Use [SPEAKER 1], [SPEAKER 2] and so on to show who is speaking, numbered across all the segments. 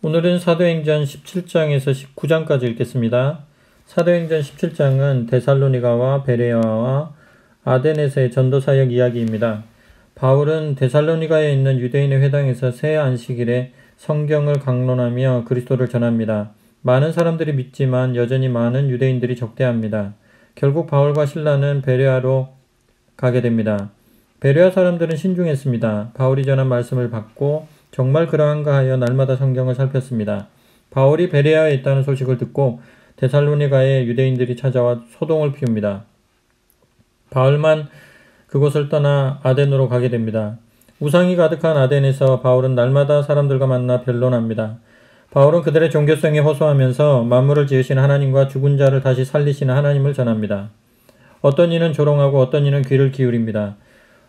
[SPEAKER 1] 오늘은 사도행전 17장에서 19장까지 읽겠습니다. 사도행전 17장은 데살로니가와 베레아와 아데네서의 전도사역 이야기입니다. 바울은 데살로니가에 있는 유대인의 회당에서 새 안식일에 성경을 강론하며 그리스도를 전합니다. 많은 사람들이 믿지만 여전히 많은 유대인들이 적대합니다. 결국 바울과 실라는 베레아로 가게 됩니다. 베레아 사람들은 신중했습니다. 바울이 전한 말씀을 받고 정말 그러한가 하여 날마다 성경을 살폈습니다. 바울이 베레아에 있다는 소식을 듣고 데살로니가에 유대인들이 찾아와 소동을 피웁니다. 바울만 그곳을 떠나 아덴으로 가게 됩니다. 우상이 가득한 아덴에서 바울은 날마다 사람들과 만나 변론합니다. 바울은 그들의 종교성에 호소하면서 만물을 지으신 하나님과 죽은 자를 다시 살리시는 하나님을 전합니다. 어떤 이는 조롱하고 어떤 이는 귀를 기울입니다.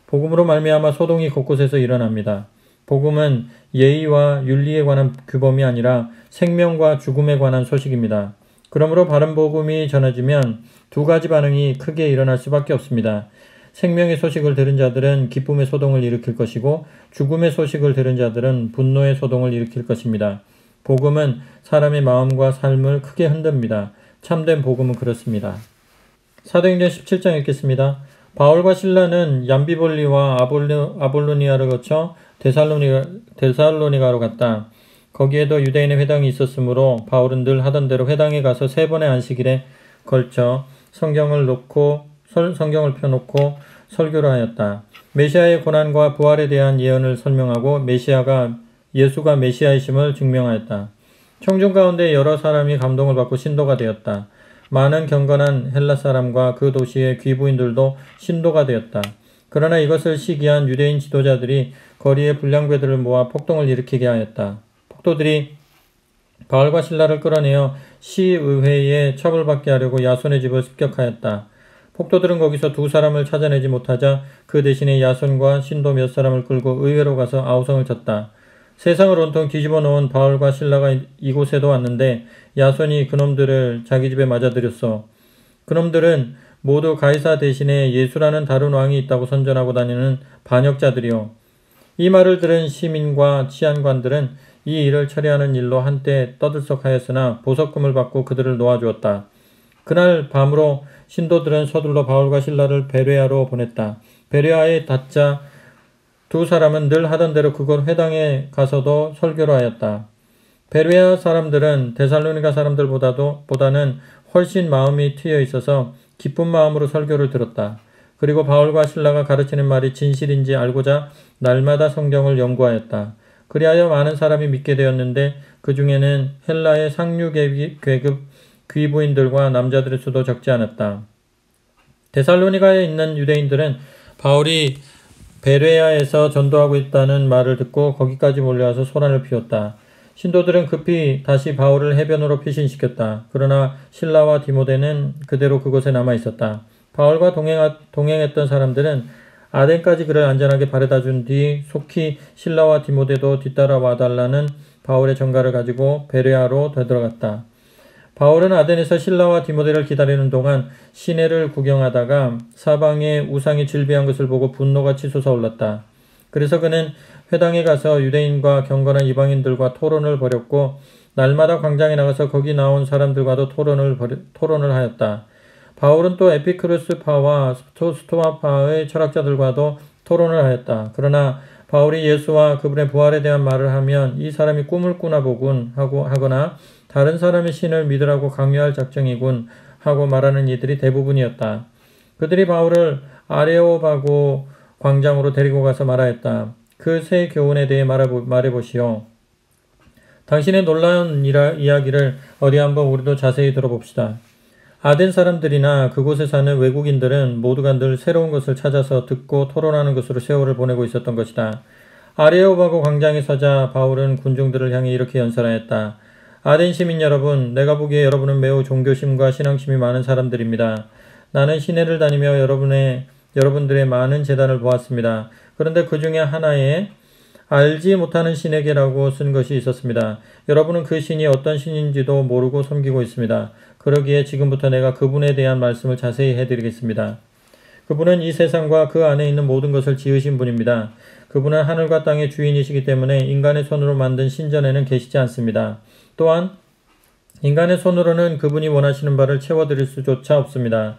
[SPEAKER 1] 복음으로 말미암아 소동이 곳곳에서 일어납니다. 복음은 예의와 윤리에 관한 규범이 아니라 생명과 죽음에 관한 소식입니다. 그러므로 바른 복음이 전해지면 두 가지 반응이 크게 일어날 수밖에 없습니다. 생명의 소식을 들은 자들은 기쁨의 소동을 일으킬 것이고 죽음의 소식을 들은 자들은 분노의 소동을 일으킬 것입니다. 복음은 사람의 마음과 삶을 크게 흔듭니다. 참된 복음은 그렇습니다. 사도행전 17장 읽겠습니다. 바울과 실라는 얌비볼리와 아볼로니아를 거쳐 데살로니가로 갔다. 거기에도 유대인의 회당이 있었으므로 바울은 늘 하던 대로 회당에 가서 3번의 안식일에 걸쳐 성경을 펴놓고 설교를 하였다. 메시아의 고난과 부활에 대한 예언을 설명하고 예수가 메시아이심을 증명하였다. 청중 가운데 여러 사람이 감동을 받고 신도가 되었다. 많은 경건한 헬라 사람과 그 도시의 귀부인들도 신도가 되었다. 그러나 이것을 시기한 유대인 지도자들이 거리에 불량배들을 모아 폭동을 일으키게 하였다. 폭도들이 바울과 실라를 끌어내어 시의회에 처벌받게 하려고 야손의 집을 습격하였다. 폭도들은 거기서 2사람을 찾아내지 못하자 그 대신에 야손과 신도 몇 사람을 끌고 의회로 가서 아우성을 쳤다. 세상을 온통 뒤집어 놓은 바울과 실라가 이곳에도 왔는데 야손이 그놈들을 자기 집에 맞아들였어. 그놈들은 모두 가이사 대신에 예수라는 다른 왕이 있다고 선전하고 다니는 반역자들이요. 이 말을 들은 시민과 치안관들은 이 일을 처리하는 일로 한때 떠들썩하였으나 보석금을 받고 그들을 놓아주었다. 그날 밤으로 신도들은 서둘러 바울과 실라를 베레아로 보냈다. 베레아에 닿자 2사람은 늘 하던 대로 그곳 회당에 가서도 설교를 하였다. 베레아 사람들은 데살로니가 사람들보다는 훨씬 마음이 트여 있어서 기쁜 마음으로 설교를 들었다. 그리고 바울과 실라가 가르치는 말이 진실인지 알고자 날마다 성경을 연구하였다. 그리하여 많은 사람이 믿게 되었는데 그 중에는 헬라의 상류계급 귀부인들과 남자들의 수도 적지 않았다. 데살로니가에 있는 유대인들은 바울이 베레아에서 전도하고 있다는 말을 듣고 거기까지 몰려와서 소란을 피웠다. 신도들은 급히 다시 바울을 해변으로 피신시켰다. 그러나 실라와 디모데는 그대로 그곳에 남아 있었다. 바울과 동행했던 사람들은 아덴까지 그를 안전하게 바래다 준 뒤 속히 실라와 디모데도 뒤따라 와달라는 바울의 전가를 가지고 베레아로 되돌아갔다. 바울은 아덴에서 실라와 디모데를 기다리는 동안 시내를 구경하다가 사방에 우상이 질비한 것을 보고 분노가 치솟아 올랐다. 그래서 그는 회당에 가서 유대인과 경건한 이방인들과 토론을 벌였고 날마다 광장에 나가서 거기 나온 사람들과도 토론을 하였다. 바울은 또 에피크루스파와 스토아파의 철학자들과도 토론을 하였다. 그러나 바울이 예수와 그분의 부활에 대한 말을 하면 이 사람이 꿈을 꾸나 보군 하거나 다른 사람의 신을 믿으라고 강요할 작정이군 하고 말하는 이들이 대부분이었다. 그들이 바울을 아레오바고 광장으로 데리고 가서 말하였다. 그 새 교훈에 대해 말해보시오. 당신의 놀라운 이야기를 어디 한번 우리도 자세히 들어봅시다. 아덴 사람들이나 그곳에 사는 외국인들은 모두가 늘 새로운 것을 찾아서 듣고 토론하는 것으로 세월을 보내고 있었던 것이다. 아레오바고 광장에 서자 바울은 군중들을 향해 이렇게 연설하였다. 아덴 시민 여러분, 내가 보기에 여러분은 매우 종교심과 신앙심이 많은 사람들입니다. 나는 시내를 다니며 여러분들의 많은 제단을 보았습니다. 그런데 그 중에 하나에 알지 못하는 신에게라고 쓴 것이 있었습니다. 여러분은 그 신이 어떤 신인지도 모르고 섬기고 있습니다. 그러기에 지금부터 내가 그분에 대한 말씀을 자세히 해드리겠습니다. 그분은 이 세상과 그 안에 있는 모든 것을 지으신 분입니다. 그분은 하늘과 땅의 주인이시기 때문에 인간의 손으로 만든 신전에는 계시지 않습니다. 또한 인간의 손으로는 그분이 원하시는 바를 채워드릴 수조차 없습니다.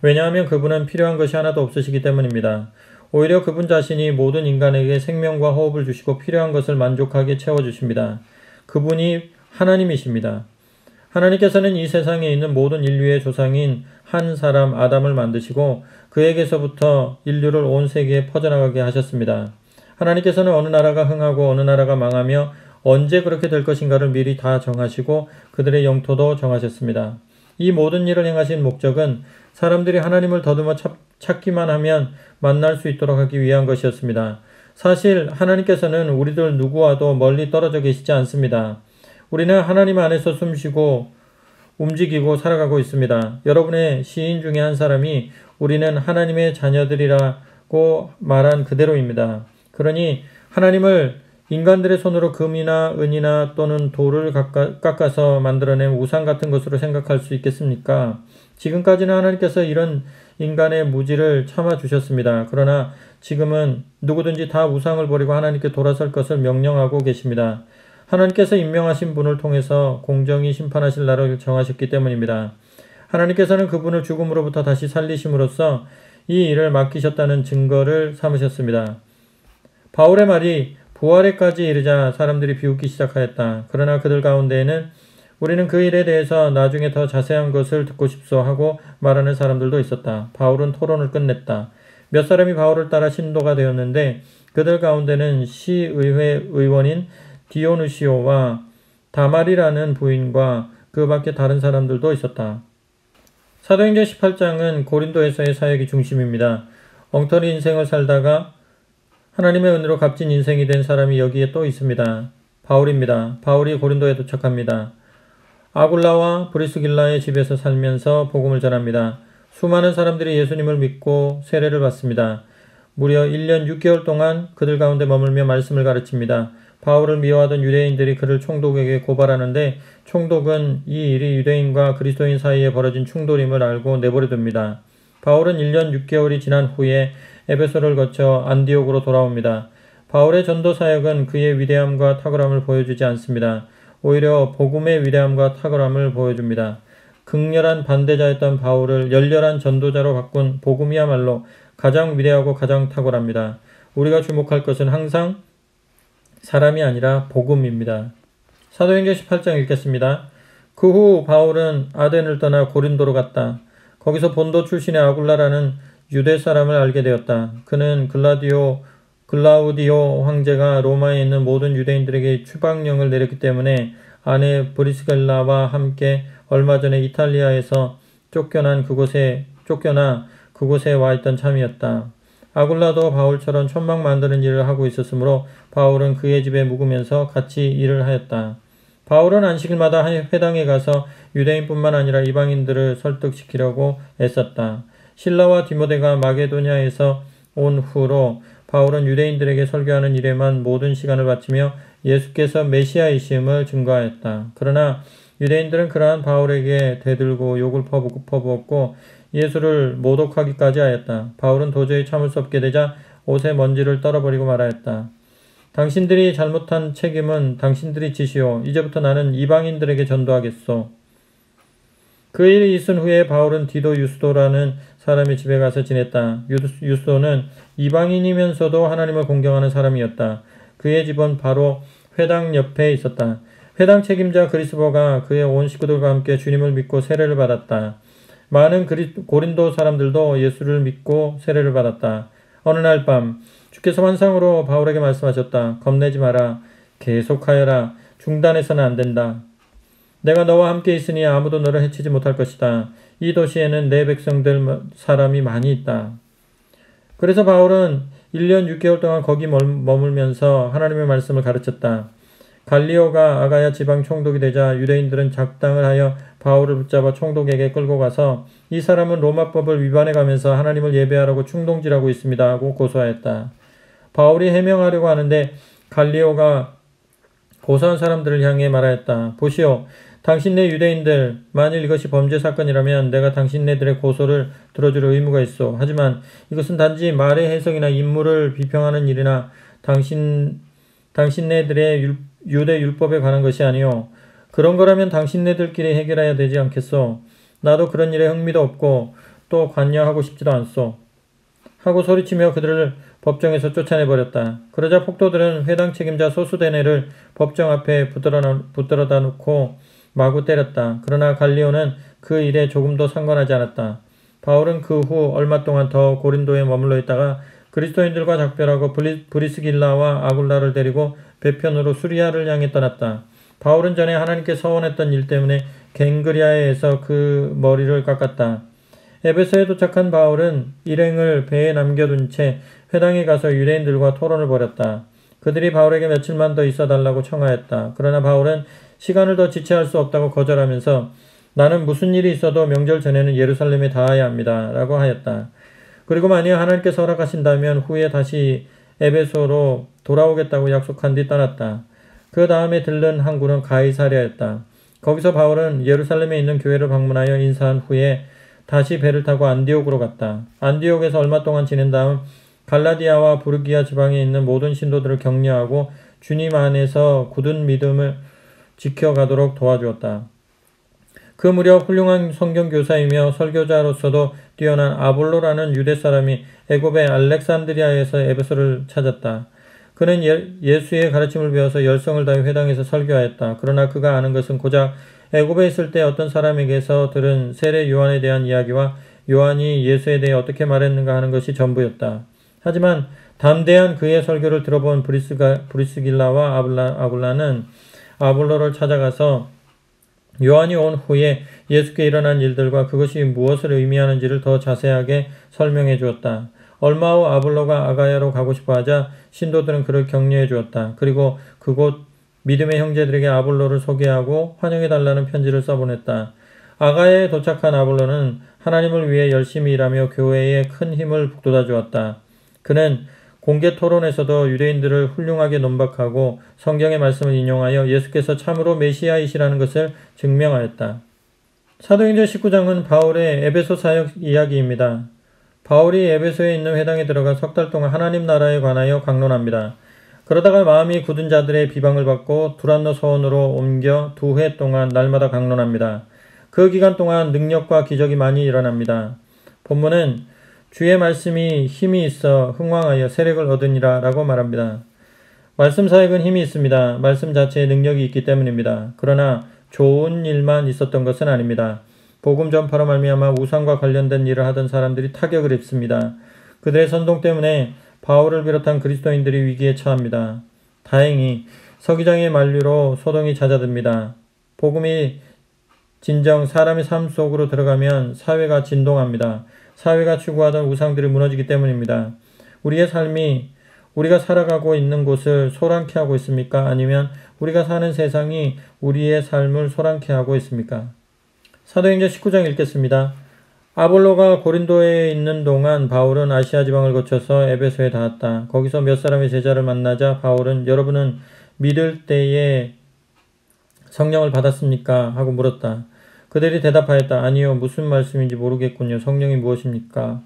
[SPEAKER 1] 왜냐하면 그분은 필요한 것이 하나도 없으시기 때문입니다. 오히려 그분 자신이 모든 인간에게 생명과 호흡을 주시고 필요한 것을 만족하게 채워주십니다. 그분이 하나님이십니다. 하나님께서는 이 세상에 있는 모든 인류의 조상인 한 사람 아담을 만드시고 그에게서부터 인류를 온 세계에 퍼져나가게 하셨습니다. 하나님께서는 어느 나라가 흥하고 어느 나라가 망하며 언제 그렇게 될 것인가를 미리 다 정하시고 그들의 영토도 정하셨습니다. 이 모든 일을 행하신 목적은 사람들이 하나님을 더듬어 찾기만 하면 만날 수 있도록 하기 위한 것이었습니다. 사실 하나님께서는 우리들 누구와도 멀리 떨어져 계시지 않습니다. 우리는 하나님 안에서 숨쉬고 움직이고 살아가고 있습니다. 여러분의 시인 중에 한 사람이 우리는 하나님의 자녀들이라고 말한 그대로입니다. 그러니 하나님을 인간들의 손으로 금이나 은이나 또는 돌을 깎아서 만들어낸 우상 같은 것으로 생각할 수 있겠습니까? 지금까지는 하나님께서 이런 인간의 무지를 참아주셨습니다. 그러나 지금은 누구든지 다 우상을 버리고 하나님께 돌아설 것을 명령하고 계십니다. 하나님께서 임명하신 분을 통해서 공정히 심판하실 날을 정하셨기 때문입니다. 하나님께서는 그분을 죽음으로부터 다시 살리심으로써 이 일을 맡기셨다는 증거를 삼으셨습니다. 바울의 말이 부활에까지 이르자 사람들이 비웃기 시작하였다. 그러나 그들 가운데에는 우리는 그 일에 대해서 나중에 더 자세한 것을 듣고 싶소 하고 말하는 사람들도 있었다. 바울은 토론을 끝냈다. 몇 사람이 바울을 따라 신도가 되었는데 그들 가운데는 시의회 의원인 디오누시오와 다말이라는 부인과 그 밖에 다른 사람들도 있었다. 사도행전 18장은 고린도에서의 사역이 중심입니다. 엉터리 인생을 살다가 하나님의 은혜로 값진 인생이 된 사람이 여기에 또 있습니다. 바울입니다. 바울이 고린도에 도착합니다. 아굴라와 브리스길라의 집에서 살면서 복음을 전합니다. 수많은 사람들이 예수님을 믿고 세례를 받습니다. 무려 1년 6개월 동안 그들 가운데 머물며 말씀을 가르칩니다. 바울을 미워하던 유대인들이 그를 총독에게 고발하는데 총독은 이 일이 유대인과 그리스도인 사이에 벌어진 충돌임을 알고 내버려둡니다. 바울은 1년 6개월이 지난 후에 에베소를 거쳐 안디옥으로 돌아옵니다. 바울의 전도 사역은 그의 위대함과 탁월함을 보여주지 않습니다. 오히려 복음의 위대함과 탁월함을 보여줍니다. 극렬한 반대자였던 바울을 열렬한 전도자로 바꾼 복음이야말로 가장 위대하고 가장 탁월합니다. 우리가 주목할 것은 항상 사람이 아니라 복음입니다. 사도행전 18장 읽겠습니다. 그 후 바울은 아덴을 떠나 고린도로 갔다. 거기서 본도 출신의 아굴라라는 유대 사람을 알게 되었다. 그는 글라우디오 황제가 로마에 있는 모든 유대인들에게 추방령을 내렸기 때문에 아내 브리스길라와 함께 얼마 전에 이탈리아에서 쫓겨나 그곳에 와 있던 참이었다. 아굴라도 바울처럼 천막 만드는 일을 하고 있었으므로 바울은 그의 집에 묵으면서 같이 일을 하였다. 바울은 안식일마다 회당에 가서 유대인뿐만 아니라 이방인들을 설득시키려고 애썼다. 실라와 디모데가 마게도냐에서 온 후로 바울은 유대인들에게 설교하는 일에만 모든 시간을 바치며 예수께서 메시아이심을 증거하였다. 그러나 유대인들은 그러한 바울에게 대들고 욕을 퍼부었고 예수를 모독하기까지 하였다. 바울은 도저히 참을 수 없게 되자 옷에 먼지를 떨어버리고 말하였다. 당신들이 잘못한 책임은 당신들이 지시오. 이제부터 나는 이방인들에게 전도하겠소. 그 일이 있은 후에 바울은 디도 유스도라는 사람의 집에 가서 지냈다. 유스도는 이방인이면서도 하나님을 공경하는 사람이었다. 그의 집은 바로 회당 옆에 있었다. 회당 책임자 그리스보가 그의 온 식구들과 함께 주님을 믿고 세례를 받았다. 많은 고린도 사람들도 예수를 믿고 세례를 받았다. 어느 날 밤 주께서 환상으로 바울에게 말씀하셨다. 겁내지 마라. 계속하여라. 중단해서는 안 된다. 내가 너와 함께 있으니 아무도 너를 해치지 못할 것이다. 이 도시에는 내 백성들 사람이 많이 있다. 그래서 바울은 1년 6개월 동안 거기 머물면서 하나님의 말씀을 가르쳤다. 갈리오가 아가야 지방 총독이 되자 유대인들은 작당을 하여 바울을 붙잡아 총독에게 끌고 가서 이 사람은 로마법을 위반해 가면서 하나님을 예배하라고 충동질하고 있습니다 하고 고소하였다. 바울이 해명하려고 하는데 갈리오가 고소한 사람들을 향해 말하였다. 보시오, 당신네 유대인들, 만일 이것이 범죄 사건이라면 내가 당신네들의 고소를 들어줄 의무가 있어. 하지만 이것은 단지 말의 해석이나 인물을 비평하는 일이나 당신네들의 유대 율법에 관한 것이 아니오. 그런 거라면 당신네들끼리 해결해야 되지 않겠소. 나도 그런 일에 흥미도 없고 또 관여하고 싶지도 않소. 하고 소리치며 그들을 법정에서 쫓아내버렸다. 그러자 폭도들은 회당 책임자 소수대네를 법정 앞에 붙들어다 놓고 마구 때렸다. 그러나 갈리오는 그 일에 조금도 상관하지 않았다. 바울은 그 후 얼마 동안 더 고린도에 머물러 있다가 그리스도인들과 작별하고 브리스길라와 아굴라를 데리고 배편으로 수리아를 향해 떠났다. 바울은 전에 하나님께 서원했던 일 때문에 갱그리아에서 그 머리를 깎았다. 에베소에 도착한 바울은 일행을 배에 남겨둔 채 회당에 가서 유대인들과 토론을 벌였다. 그들이 바울에게 며칠만 더 있어달라고 청하였다. 그러나 바울은 시간을 더 지체할 수 없다고 거절하면서 나는 무슨 일이 있어도 명절 전에는 예루살렘에 닿아야 합니다. 라고 하였다. 그리고 만약 하나님께서 허락하신다면 후에 다시 에베소로 돌아오겠다고 약속한 뒤 떠났다. 그 다음에 들른 항구는 가이사랴였다. 거기서 바울은 예루살렘에 있는 교회를 방문하여 인사한 후에 다시 배를 타고 안디옥으로 갔다. 안디옥에서 얼마 동안 지낸 다음 갈라디아와 부르기아 지방에 있는 모든 신도들을 격려하고 주님 안에서 굳은 믿음을 지켜가도록 도와주었다. 그 무렵 훌륭한 성경교사이며 설교자로서도 뛰어난 아볼로라는 유대 사람이 애굽의 알렉산드리아에서 에베소를 찾았다. 그는 예수의 가르침을 배워서 열성을 다해 회당에서 설교하였다. 그러나 그가 아는 것은 고작 애굽에 있을 때 어떤 사람에게서 들은 세례 요한에 대한 이야기와 요한이 예수에 대해 어떻게 말했는가 하는 것이 전부였다. 하지만 담대한 그의 설교를 들어본 브리스길라와 아굴라는 아볼로를 찾아가서 요한이 온 후에 예수께 일어난 일들과 그것이 무엇을 의미하는지를 더 자세하게 설명해 주었다. 얼마 후 아볼로가 아가야로 가고 싶어 하자 신도들은 그를 격려해 주었다. 그리고 그곳 믿음의 형제들에게 아볼로를 소개하고 환영해 달라는 편지를 써보냈다. 아가야에 도착한 아볼로는 하나님을 위해 열심히 일하며 교회에 큰 힘을 북돋아 주었다. 그는 공개 토론에서도 유대인들을 훌륭하게 논박하고 성경의 말씀을 인용하여 예수께서 참으로 메시아이시라는 것을 증명하였다. 사도행전 19장은 바울의 에베소 사역 이야기입니다. 바울이 에베소에 있는 회당에 들어가 석 달 동안 하나님 나라에 관하여 강론합니다. 그러다가 마음이 굳은 자들의 비방을 받고 두란노 서원으로 옮겨 2회 동안 날마다 강론합니다. 그 기간 동안 능력과 기적이 많이 일어납니다. 본문은 주의 말씀이 힘이 있어 흥왕하여 세력을 얻으니라 라고 말합니다. 말씀 사역은 힘이 있습니다. 말씀 자체에 능력이 있기 때문입니다. 그러나 좋은 일만 있었던 것은 아닙니다. 복음 전파로 말미암아 우상과 관련된 일을 하던 사람들이 타격을 입습니다. 그들의 선동 때문에 바울을 비롯한 그리스도인들이 위기에 처합니다. 다행히 서기장의 만류로 소동이 잦아듭니다. 복음이 진정 사람의 삶 속으로 들어가면 사회가 진동합니다. 사회가 추구하던 우상들이 무너지기 때문입니다. 우리의 삶이 우리가 살아가고 있는 곳을 소란케 하고 있습니까? 아니면 우리가 사는 세상이 우리의 삶을 소란케 하고 있습니까? 사도행전 19장 읽겠습니다. 아볼로가 고린도에 있는 동안 바울은 아시아 지방을 거쳐서 에베소에 닿았다. 거기서 몇 사람의 제자를 만나자 바울은 여러분은 믿을 때에 성령을 받았습니까? 하고 물었다. 그들이 대답하였다. 아니요. 무슨 말씀인지 모르겠군요. 성령이 무엇입니까?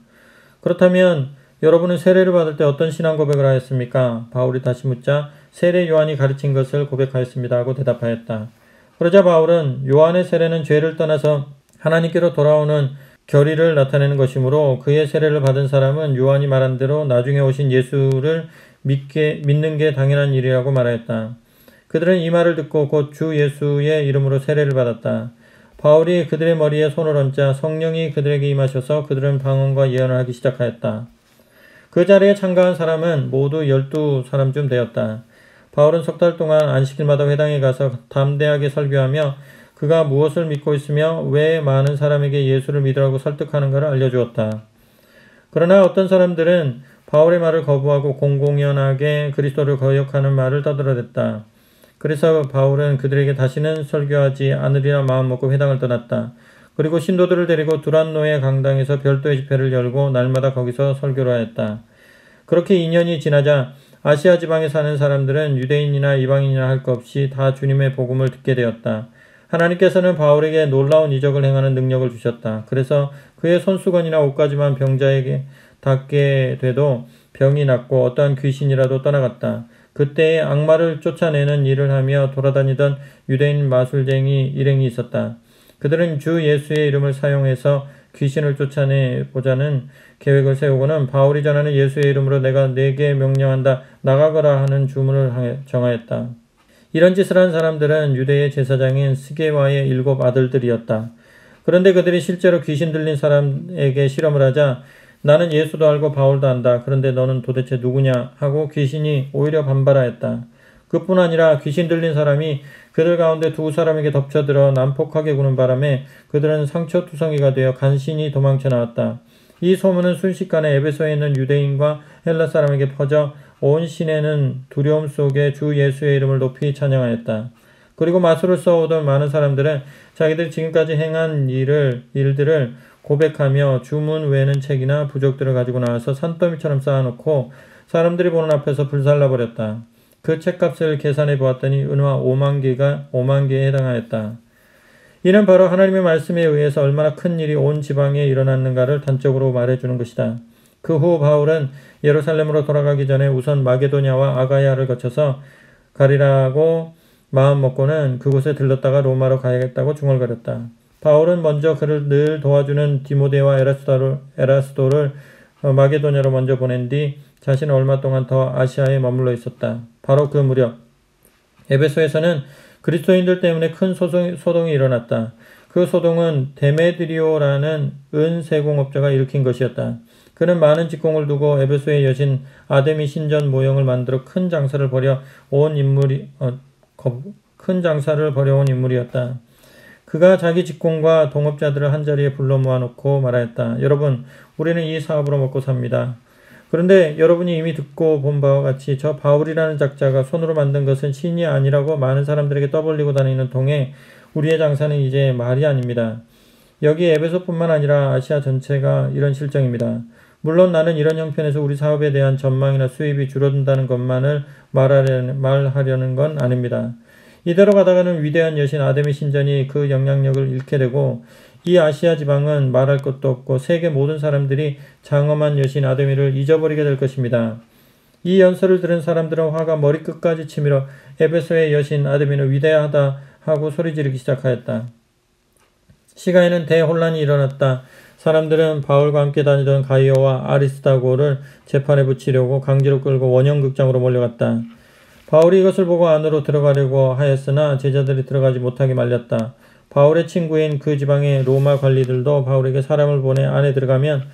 [SPEAKER 1] 그렇다면 여러분은 세례를 받을 때 어떤 신앙 고백을 하였습니까? 바울이 다시 묻자 세례 요한이 가르친 것을 고백하였습니다. 하고 대답하였다. 그러자 바울은 요한의 세례는 죄를 떠나서 하나님께로 돌아오는 결의를 나타내는 것이므로 그의 세례를 받은 사람은 요한이 말한 대로 나중에 오신 예수를 믿는 게 당연한 일이라고 말하였다. 그들은 이 말을 듣고 곧 주 예수의 이름으로 세례를 받았다. 바울이 그들의 머리에 손을 얹자 성령이 그들에게 임하셔서 그들은 방언과 예언을 하기 시작하였다. 그 자리에 참가한 사람은 모두 12사람쯤 되었다. 바울은 석 달 동안 안식일마다 회당에 가서 담대하게 설교하며 그가 무엇을 믿고 있으며 왜 많은 사람에게 예수를 믿으라고 설득하는가를 알려주었다. 그러나 어떤 사람들은 바울의 말을 거부하고 공공연하게 그리스도를 거역하는 말을 떠들어댔다. 그래서 바울은 그들에게 다시는 설교하지 않으리라 마음먹고 회당을 떠났다. 그리고 신도들을 데리고 두란노의 강당에서 별도의 집회를 열고 날마다 거기서 설교를 하였다. 그렇게 2년이 지나자 아시아 지방에 사는 사람들은 유대인이나 이방인이나 할 것 없이 다 주님의 복음을 듣게 되었다. 하나님께서는 바울에게 놀라운 이적을 행하는 능력을 주셨다. 그래서 그의 손수건이나 옷까지만 병자에게 닿게 돼도 병이 낫고 어떠한 귀신이라도 떠나갔다. 그때에 악마를 쫓아내는 일을 하며 돌아다니던 유대인 마술쟁이 일행이 있었다. 그들은 주 예수의 이름을 사용해서 귀신을 쫓아내보자는 계획을 세우고는 바울이 전하는 예수의 이름으로 내가 네게 명령한다 나가거라 하는 주문을 정하였다. 이런 짓을 한 사람들은 유대의 제사장인 스게와의 7 아들들이었다. 그런데 그들이 실제로 귀신 들린 사람에게 실험을 하자 나는 예수도 알고 바울도 안다. 그런데 너는 도대체 누구냐? 하고 귀신이 오히려 반발하였다. 그뿐 아니라 귀신 들린 사람이 그들 가운데 2 사람에게 덮쳐들어 난폭하게 구는 바람에 그들은 상처투성이가 되어 간신히 도망쳐 나왔다. 이 소문은 순식간에 에베소에 있는 유대인과 헬라 사람에게 퍼져 온 시내는 두려움 속에 주 예수의 이름을 높이 찬양하였다. 그리고 마술을 써오던 많은 사람들은 자기들이 지금까지 행한 일들을 고백하며 주문 외는 책이나 부적들을 가지고 나와서 산더미처럼 쌓아놓고 사람들이 보는 앞에서 불살라버렸다. 그 책값을 계산해 보았더니 은화 5만 개에 해당하였다. 이는 바로 하나님의 말씀에 의해서 얼마나 큰 일이 온 지방에 일어났는가를 단적으로 말해주는 것이다. 그 후 바울은 예루살렘으로 돌아가기 전에 우선 마게도냐와 아가야를 거쳐서 가리라고 마음먹고는 그곳에 들렀다가 로마로 가야겠다고 중얼거렸다. 바울은 먼저 그를 늘 도와주는 디모데와 에라스도를 마게도냐로 먼저 보낸 뒤 자신은 얼마 동안 더 아시아에 머물러 있었다. 바로 그 무렵 에베소에서는 그리스도인들 때문에 큰 소동이 일어났다. 그 소동은 데메드리오라는 은세공업자가 일으킨 것이었다. 그는 많은 직공을 두고 에베소의 여신 아데미 신전 모형을 만들어 큰 장사를 벌여온 인물이었다. 그가 자기 직공과 동업자들을 한자리에 불러 모아놓고 말하였다. 여러분, 우리는 이 사업으로 먹고 삽니다. 그런데 여러분이 이미 듣고 본 바와 같이 저 바울이라는 작자가 손으로 만든 것은 신이 아니라고 많은 사람들에게 떠벌리고 다니는 통에 우리의 장사는 이제 말이 아닙니다. 여기 에베소뿐만 아니라 아시아 전체가 이런 실정입니다. 물론 나는 이런 형편에서 우리 사업에 대한 전망이나 수입이 줄어든다는 것만을 말하려는 건 아닙니다. 이대로 가다가는 위대한 여신 아데미 신전이 그 영향력을 잃게 되고 이 아시아 지방은 말할 것도 없고 세계 모든 사람들이 장엄한 여신 아데미를 잊어버리게 될 것입니다. 이 연설을 들은 사람들은 화가 머리끝까지 치밀어 에베소의 여신 아데미는 위대하다 하고 소리지르기 시작하였다. 시가에는 대혼란이 일어났다. 사람들은 바울과 함께 다니던 가이오와 아리스다고를 재판에 붙이려고 강제로 끌고 원형극장으로 몰려갔다. 바울이 이것을 보고 안으로 들어가려고 하였으나 제자들이 들어가지 못하게 말렸다. 바울의 친구인 그 지방의 로마 관리들도 바울에게 사람을 보내 안에 들어가면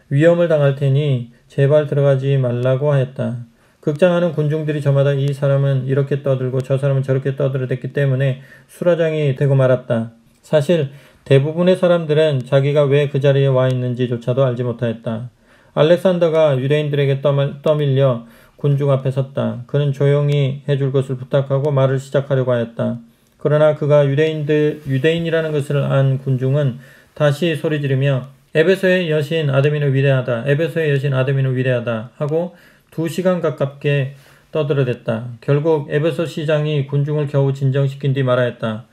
[SPEAKER 1] 위험을 당할 테니 제발 들어가지 말라고 하였다. 극장 안은 군중들이 저마다 이 사람은 이렇게 떠들고 저 사람은 저렇게 떠들어댔기 때문에 수라장이 되고 말았다. 사실 대부분의 사람들은 자기가 왜 그 자리에 와 있는지조차도 알지 못하였다. 알렉산더가 유대인들에게 떠밀려 군중 앞에 섰다. 그는 조용히 해줄 것을 부탁하고 말을 시작하려고 하였다. 그러나 그가 유대인이라는 것을 안 군중은 다시 소리 지르며 에베소의 여신 아데미는 위대하다. 에베소의 여신 아데미는 위대하다. 하고 2시간 가깝게 떠들어댔다. 결국 에베소 시장이 군중을 겨우 진정시킨 뒤 말하였다.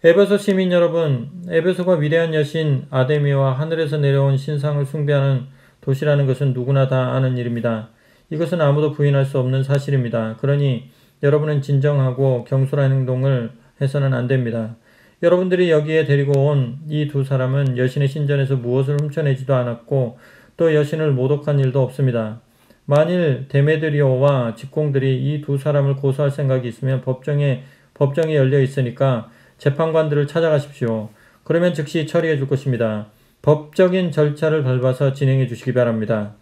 [SPEAKER 1] 에베소 시민 여러분, 에베소가 위대한 여신 아데미와 하늘에서 내려온 신상을 숭배하는 도시라는 것은 누구나 다 아는 일입니다. 이것은 아무도 부인할 수 없는 사실입니다. 그러니 여러분은 진정하고 경솔한 행동을 해서는 안 됩니다. 여러분들이 여기에 데리고 온 이 2 사람은 여신의 신전에서 무엇을 훔쳐내지도 않았고 또 여신을 모독한 일도 없습니다. 만일 데메드리오와 직공들이 이 2 사람을 고소할 생각이 있으면 법정이 열려 있으니까 재판관들을 찾아가십시오. 그러면 즉시 처리해 줄 것입니다. 법적인 절차를 밟아서 진행해 주시기 바랍니다.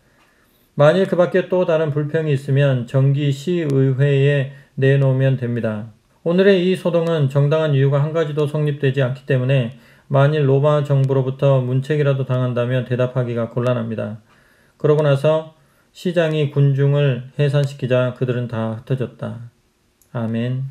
[SPEAKER 1] 만일 그 밖에 또 다른 불평이 있으면 정기 시의회에 내놓으면 됩니다. 오늘의 이 소동은 정당한 이유가 한 가지도 성립되지 않기 때문에 만일 로마 정부로부터 문책이라도 당한다면 대답하기가 곤란합니다. 그러고 나서 시장이 군중을 해산시키자 그들은 다 흩어졌다. 아멘.